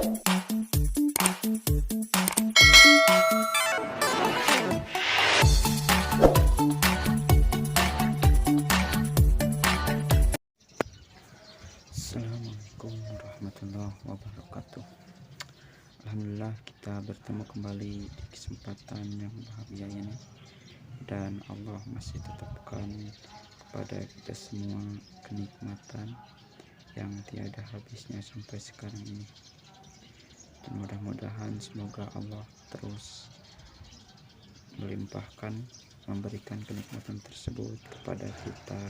Assalamualaikum warahmatullahi wabarakatuh. Alhamdulillah kita bertemu kembali di kesempatan yang bahagia ini, dan Allah masih tetapkan kepada kita semua kenikmatan yang tiada habisnya sampai sekarang ini. Dan mudah-mudahan semoga Allah terus melimpahkan, memberikan kenikmatan tersebut kepada kita.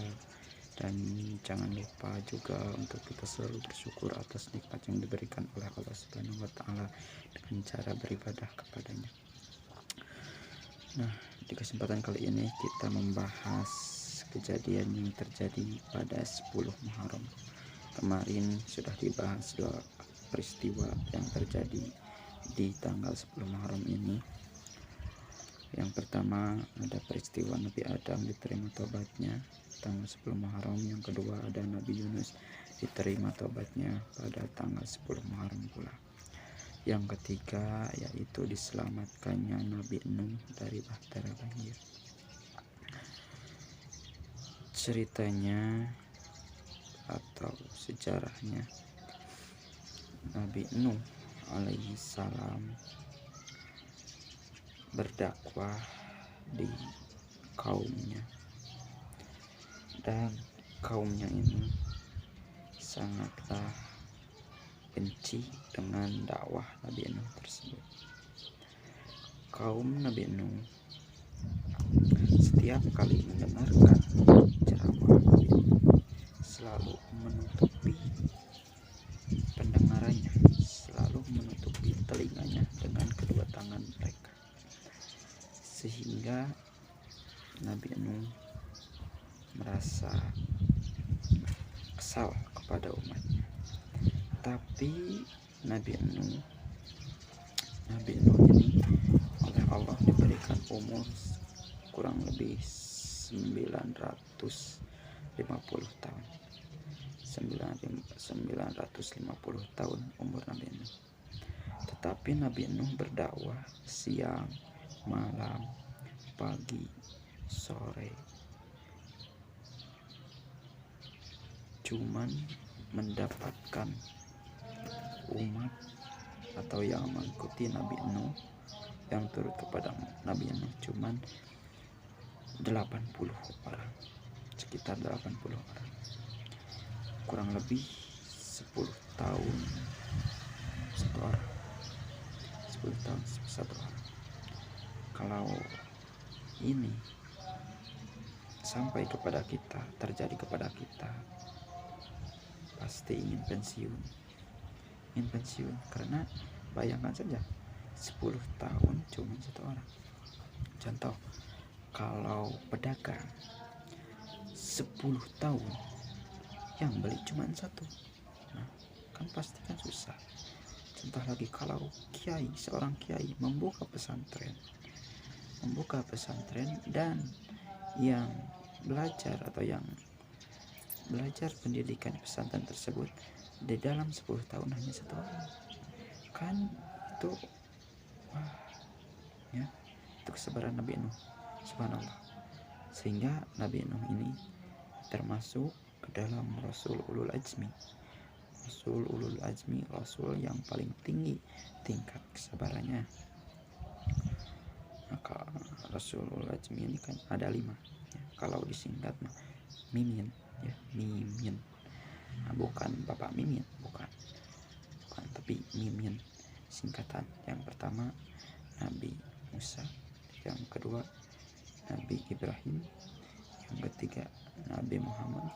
Dan jangan lupa juga untuk kita selalu bersyukur atas nikmat yang diberikan oleh Allah Subhanahu wa Ta'ala dengan cara beribadah kepadanya. Nah, di kesempatan kali ini kita membahas kejadian yang terjadi pada 10 Muharram. Kemarin sudah dibahas 2 peristiwa yang terjadi di tanggal 10 Muharram ini. Yang pertama ada peristiwa Nabi Adam diterima tobatnya tanggal 10 Muharram. Yang kedua ada Nabi Yunus diterima tobatnya pada tanggal 10 Muharram pula. Yang ketiga yaitu diselamatkannya Nabi Nuh dari bahtera banjir. Ceritanya atau sejarahnya, Nabi Nuh alaihi salam berdakwah di kaumnya, dan kaumnya ini sangatlah benci dengan dakwah Nabi Nuh tersebut. Kaum Nabi Nuh setiap kali mendengarkan ceramah Nabi Nuh selalu menutupi pendengarannya, selalu menutupi telinganya dengan kedua tangan mereka, sehingga Nabi Nuh merasa kesal kepada umatnya. Tapi Nabi Nuh ini oleh Allah diberikan umur kurang lebih 950 tahun. 950 tahun umur Nabi Nuh. Tetapi Nabi Nuh berdakwah siang, malam, pagi, sore, cuman mendapatkan umat atau yang mengikuti Nabi Nuh, yang turut kepada Nabi Nuh cuman 80 orang, sekitar 80 orang, kurang lebih 10 tahun satu orang, 10 tahun satu orang. Kalau ini sampai kepada kita, terjadi kepada kita, pasti ingin pensiun, karena bayangkan saja 10 tahun cuma satu orang. Contoh, kalau pedagang 10 tahun yang beli cuma satu, nah kan pasti kan susah. Contoh lagi, kalau seorang kiai membuka pesantren dan yang belajar atau yang belajar pendidikan di pesantren tersebut di dalam 10 tahun hanya satu orang, kan itu itu kesabaran Nabi Nuh, subhanallah. Sehingga Nabi Nuh ini termasuk ke dalam Rasul Ulul Azmi, Rasul yang paling tinggi tingkat kesabarannya. Maka Rasul Ulul Azmi ini kan ada 5 ya. Kalau disingkat Mimin ya, Mimin. Nah, bukan Bapak Mimin, bukan, tapi Mimin singkatan. Yang pertama Nabi Musa, yang kedua Nabi Ibrahim, yang ketiga Nabi Muhammad,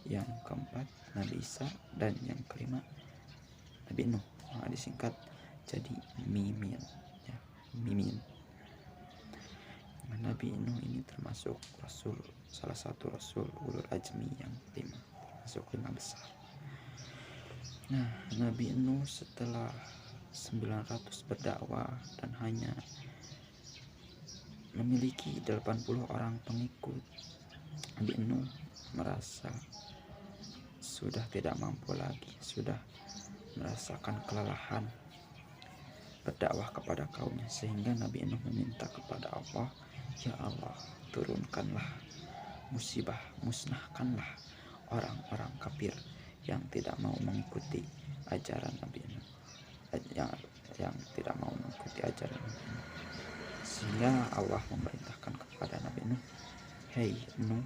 yang keempat Nabi Isa, dan yang kelima Nabi Nuh. Nah, disingkat jadi Mimin ya, Mimin. Nabi Nuh ini termasuk salah satu Rasul Ulul Azmi yang 5, masuk 5 besar. Nah, Nabi Nuh setelah 900 berdakwah dan hanya memiliki 80 orang pengikut, Nabi Nuh merasa sudah tidak mampu lagi, sudah merasakan kelelahan berdakwah kepada kaumnya, sehingga Nabi Nuh meminta kepada Allah, ya Allah, turunkanlah musibah, musnahkanlah orang-orang kafir yang tidak mau mengikuti ajaran Nabi Nuh, yang tidak mau mengikuti ajaran Nabi Nuh. Sehingga Allah memerintahkan kepada Nabi Nuh, hei Nuh,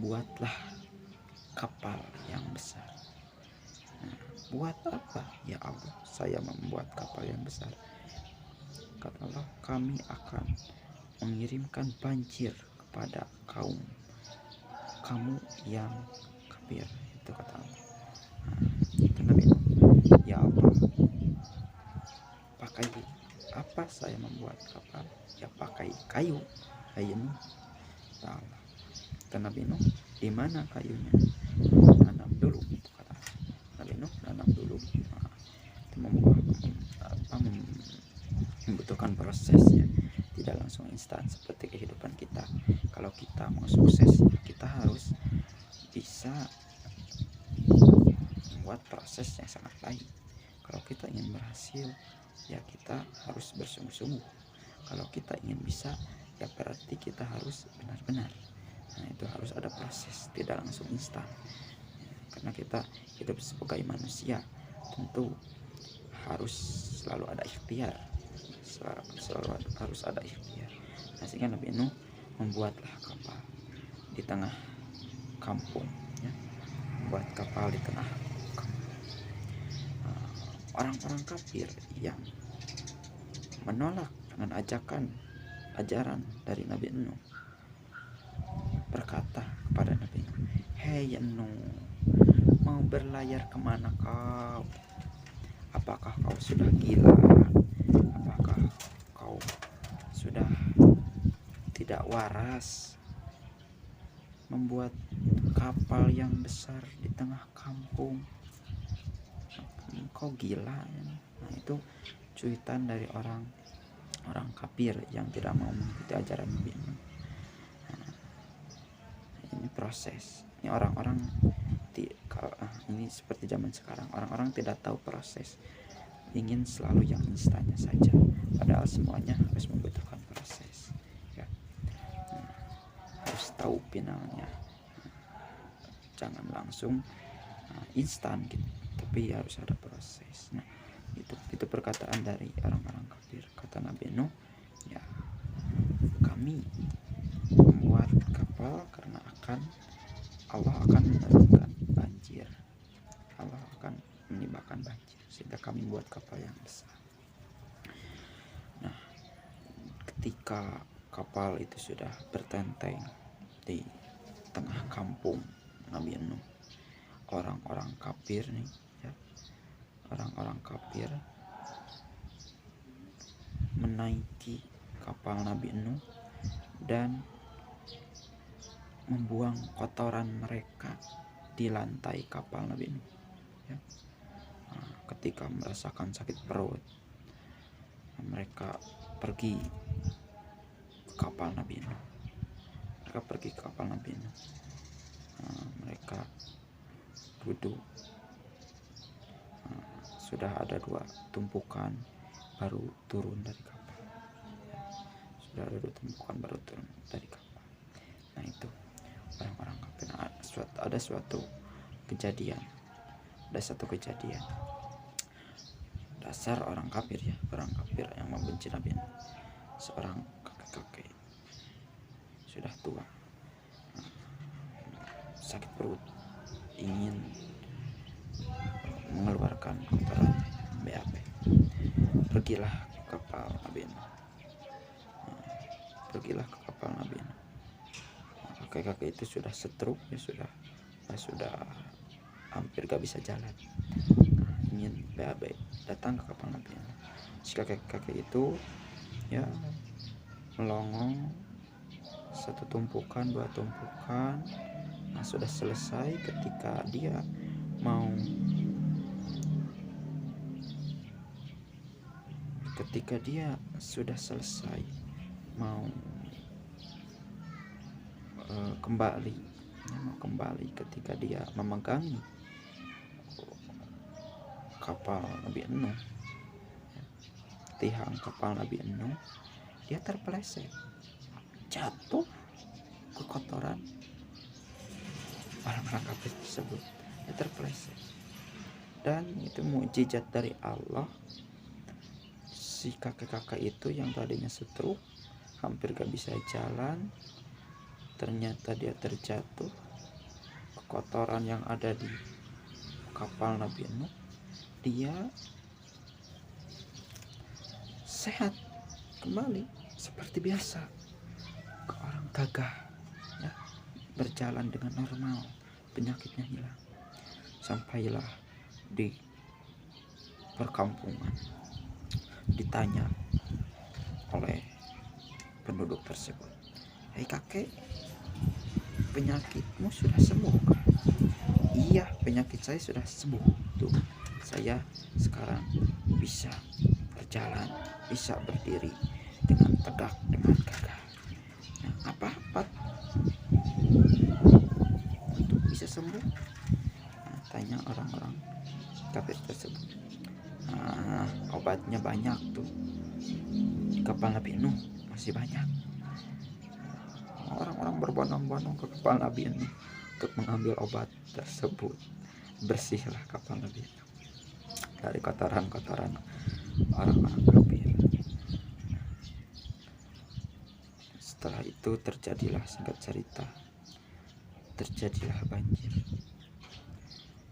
buatlah kapal yang besar. Nah, buat apa? Ya Allah, saya membuat kapal yang besar. Kata Allah, kami akan mengirimkan banjir kepada kaum kamu yang kafir. Itu kata Allah. Nah, itu Nabi Nuh, ya Allah, pakai apa saya membuat kapal? Ya pakai kayu. Ayo Nuh, kata Allah. Kata Nabi Nuh, di mana kayunya? Nanam dulu, kata Nabi Nuh. Nanam dulu. Nah, itu membutuhkan proses ya, tidak langsung instan seperti kehidupan kita. Kalau kita mau sukses, kita harus bisa membuat proses yang sangat baik. Kalau kita ingin berhasil, ya kita harus bersungguh-sungguh. Kalau kita ingin bisa, ya berarti kita harus benar-benar. Nah, itu harus ada proses, tidak langsung instan. Karena kita hidup sebagai manusia, tentu harus selalu ada ikhtiar, selalu harus ada ikhtiar. Nah, sehingga Nabi Nuh membuatlah kapal di tengah kampung ya. Membuat kapal di tengah kampung. Orang-orang kafir yang menolak dengan ajaran dari Nabi Nuh berkata kepada Nabi Nuh, hei Nuh, mau berlayar kemana kau? Apakah kau sudah gila? Apakah kau sudah tidak waras membuat kapal yang besar di tengah kampung? Kau gila ya? Nah, itu cuitan dari orang kafir yang tidak mau mengikuti ajaran Nabi Nuh. Nah, ini proses. Ini orang-orang ini seperti zaman sekarang, orang-orang tidak tahu proses, ingin selalu yang instannya saja, padahal semuanya harus membutuhkan proses ya. Nah, harus tahu finalnya, jangan langsung instan gitu, tapi harus ada proses. Nah, itu perkataan dari orang-orang kafir. Kata Nabi Nuh, ya kami membuat kapal karena Allah akan menurunkan banjir, Allah akan menimbulkan banjir, sehingga kami buat kapal yang besar. Nah, ketika kapal itu sudah bertenteng di tengah kampung Nabi Nuh, orang-orang kafir nih ya, orang-orang kafir menaiki kapal Nabi Nuh dan membuang kotoran mereka di lantai kapal Nabi Nuh ya. Nah, ketika merasakan sakit perut, mereka pergi ke kapal Nabi Nuh. Nah, mereka duduk. Nah, sudah ada 2 tumpukan baru turun dari kapal ya. Sudah ada 2 tumpukan baru turun dari kapal. Nah, itu orang-orang kafir. Ada satu kejadian, dasar orang kafir ya, orang kafir yang membenci Nabi Nuh. Seorang kakek-kakek sudah tua, sakit perut, ingin mengeluarkan kotoran BAB. Pergilah ke kapal Nabi Nuh. Kakek-kakek itu sudah stroke ya, sudah hampir gak bisa jalan. Ingin BAB, datang ke kapal Nabi Nuh. Si kakek-kakek itu ya melongong, 1 tumpukan, 2 tumpukan. Nah, sudah selesai. Ketika dia sudah selesai mau kembali, ketika dia memegangi kapal Nabi Nuh, tiang kapal Nabi Nuh, dia terpeleset, jatuh ke kotoran orang-orang kafir tersebut. Dia terpeleset, dan itu mukjizat dari Allah. Si kakek-kakek itu yang tadinya stroke, hampir gak bisa jalan, ternyata dia terjatuh ke kotoran yang ada di kapal Nabi Nuh. Dia sehat kembali seperti biasa, ke orang gagah ya, berjalan dengan normal, penyakitnya hilang. Sampailah di perkampungan, ditanya oleh penduduk tersebut, "Hei kakek, penyakitmu sudah sembuh kah?" "Iya, penyakit saya sudah sembuh. Tuh, saya sekarang bisa berjalan, bisa berdiri dengan tegak, dengan gagah." Nah, apa untuk bisa sembuh? Nah, tanya orang-orang kafir tersebut. Nah, obatnya banyak tuh di kapal Nabi Nuh, masih banyak. Orang-orang berbondong-bondong ke kapal Nabi Nuh untuk mengambil obat tersebut. Bersihlah kapal Nabi Nuh dari kotoran-kotoran orang-orang kafir. Setelah itu terjadilah, singkat cerita, terjadilah banjir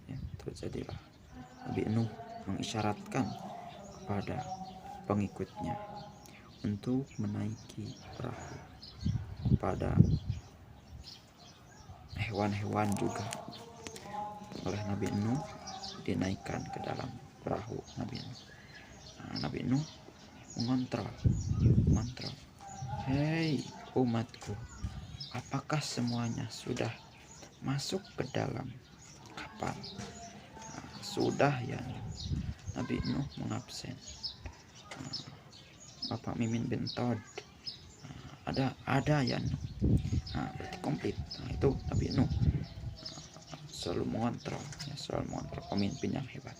ya, terjadilah. Nabi Nuh mengisyaratkan kepada pengikutnya untuk menaiki perahu. Kepada hewan-hewan juga oleh Nabi Nuh dinaikkan ke dalam perahu Nabi Nuh. Nah, Nabi Nuh mengontrol, "Hei umatku, apakah semuanya sudah masuk ke dalam kapal?" Nah, sudah ya. Nabi Nuh mengabsen. Bapak Mimin bin Tod, ada ya. Nah, berarti komplit. Nah, itu Nabi Nuh selalu mengontrol ya, selalu mengontrol, pemimpin yang hebat,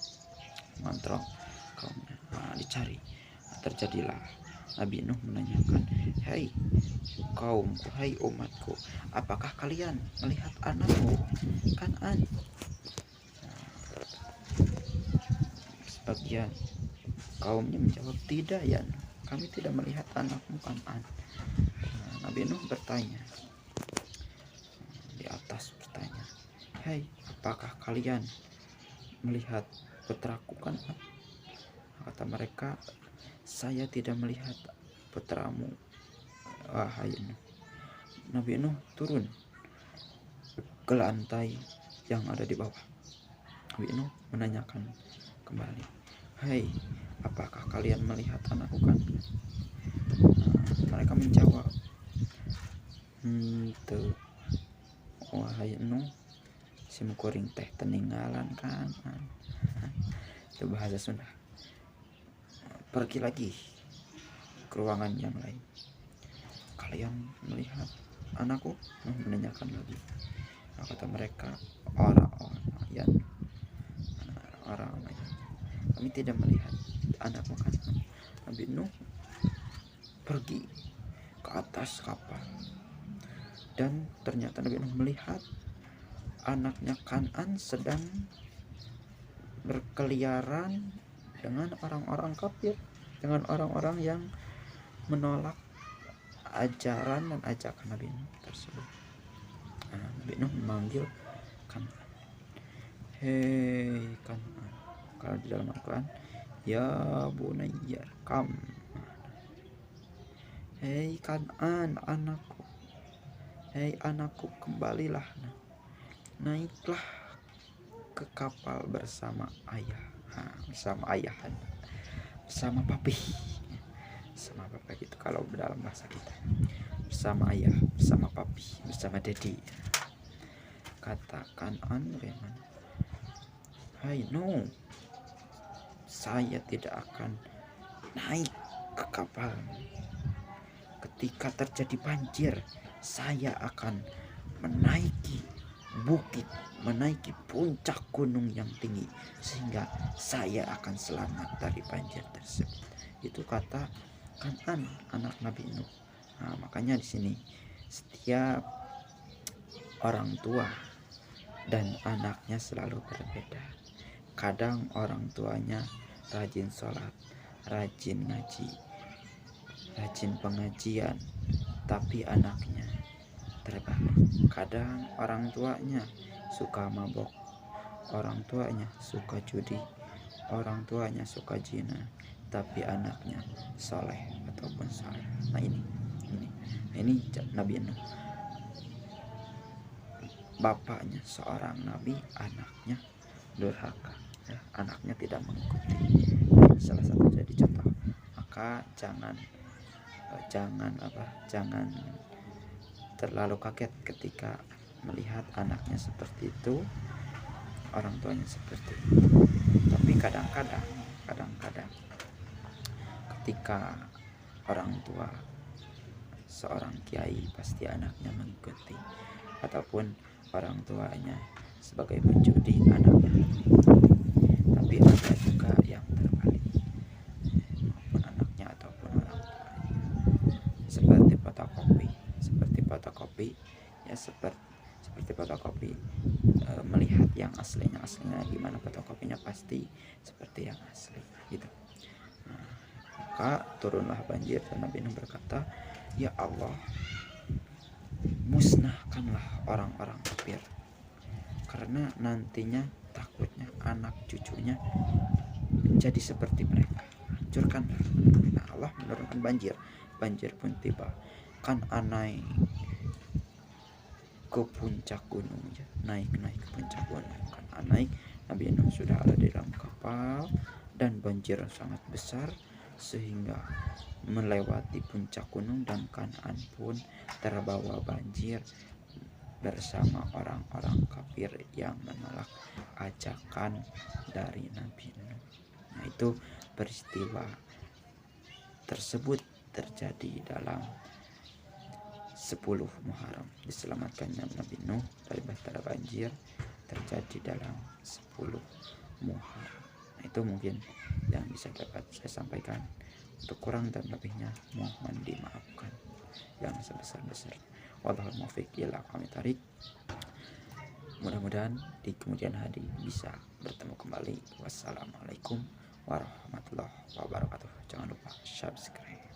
mengontrol kaumnya. Nah, dicari. Nah, terjadilah Nabi Nuh menanyakan, "Hei kaumku, hai umatku, apakah kalian melihat anakku Kan'an?" Nah, sebagian kaumnya menjawab, "Tidak ya, kami tidak melihat anakmu Kan'an." Nah, Nabi Nuh bertanya, di atas bertanya, "Hei, apakah kalian melihat putraku Kan'an?" Kata mereka, "Saya tidak melihat putramu, wahai Nuh." Nabi Nuh turun ke lantai yang ada di bawah. Nabi Nuh menanyakan kembali, "Hei, apakah kalian melihat anakku Kan'an?" Nah, mereka menjawab, "Tuh, wahai Nuh, simkuring teh teninggalan Kan'an." Itu bahasa Sunda. Pergi lagi ke ruangan yang lain. "Kalian melihat anakku?" Nuh menanyakan lagi. Nah, kata mereka, orang-orang yang "Kami tidak melihat anakmu Kan'an." Nabi Nuh pergi ke atas kapal, dan ternyata Nabi Nuh melihat anaknya Kan'an sedang berkeliaran dengan orang-orang kafir, dengan orang-orang yang menolak ajaran dan ajakan Nabi Nuh tersebut. Nah, Nabi Nuh memanggil Kan'an, "Hei Kan'an." Kalau di dalam Al-Quran, "Ya bunayya kam." "Hei Kan'an, anakku, hei anakku, kembalilah, naiklah ke kapal bersama ayah." Nah, bersama ayah, bersama papi, sama papi itu kalau dalam bahasa kita, bersama ayah, bersama papi, bersama dedi. Kata Kan'an, bagaimana? "Hai no, saya tidak akan naik ke kapal. Ketika terjadi banjir, saya akan menaiki bukit, menaiki puncak gunung yang tinggi, sehingga saya akan selamat dari banjir tersebut. Itu kata Kan'an, anak Nabi Nuh. Nah, makanya di sini setiap orang tua dan anaknya selalu berbeda. Kadang orang tuanya rajin sholat, rajin ngaji, rajin pengajian, tapi anaknya terbalik. Kadang orang tuanya suka mabok, orang tuanya suka judi, orang tuanya suka zina, tapi anaknya soleh ataupun saleh. Nah ini Nabi Nuh. Bapaknya seorang nabi, anaknya durhaka, ya, anaknya tidak mengikuti. Salah satu jadi contoh. Maka jangan terlalu kaget ketika melihat anaknya seperti itu, orang tuanya seperti itu. Tapi kadang-kadang ketika orang tua seorang kiai, pasti anaknya mengikuti, ataupun orang tuanya sebagai penjudi, anaknya mengikuti. Tapi ada juga yang terbalik, maupun anaknya ataupun orang tuanya. Seperti fotokopi ya, seperti fotokopi, melihat yang aslinya gimana fotokopinya, pasti seperti yang asli gitu. Nah, maka turunlah banjir dan Nabi Nuh berkata, ya Allah, musnahkanlah orang-orang kafir, karena nantinya takutnya anak cucunya menjadi seperti mereka. Hancurkanlah. Nah, Allah menurunkan banjir pun tiba. Kan naik ke puncak gunung, ya, naik ke puncak gunung. Kan naik, Nabi Nuh sudah ada di dalam kapal dan banjir sangat besar sehingga melewati puncak gunung, dan Kan'an pun terbawa banjir bersama orang-orang kafir yang menolak ajakan dari Nabi Nuh. Nah, itu peristiwa tersebut terjadi dalam 10 Muharram. Diselamatkannya Nabi Nuh dari bahtera banjir terjadi dalam 10 Muharram. Nah, itu mungkin yang bisa dapat saya sampaikan. Untuk kurang dan lebihnya mohon dimaafkan yang sebesar-besarnya. Wallahul muwaffiq ila aqwamit thoriq. Mudah-mudahan di kemudian hari bisa bertemu kembali. Wassalamualaikum warahmatullahi wabarakatuh. Jangan lupa subscribe.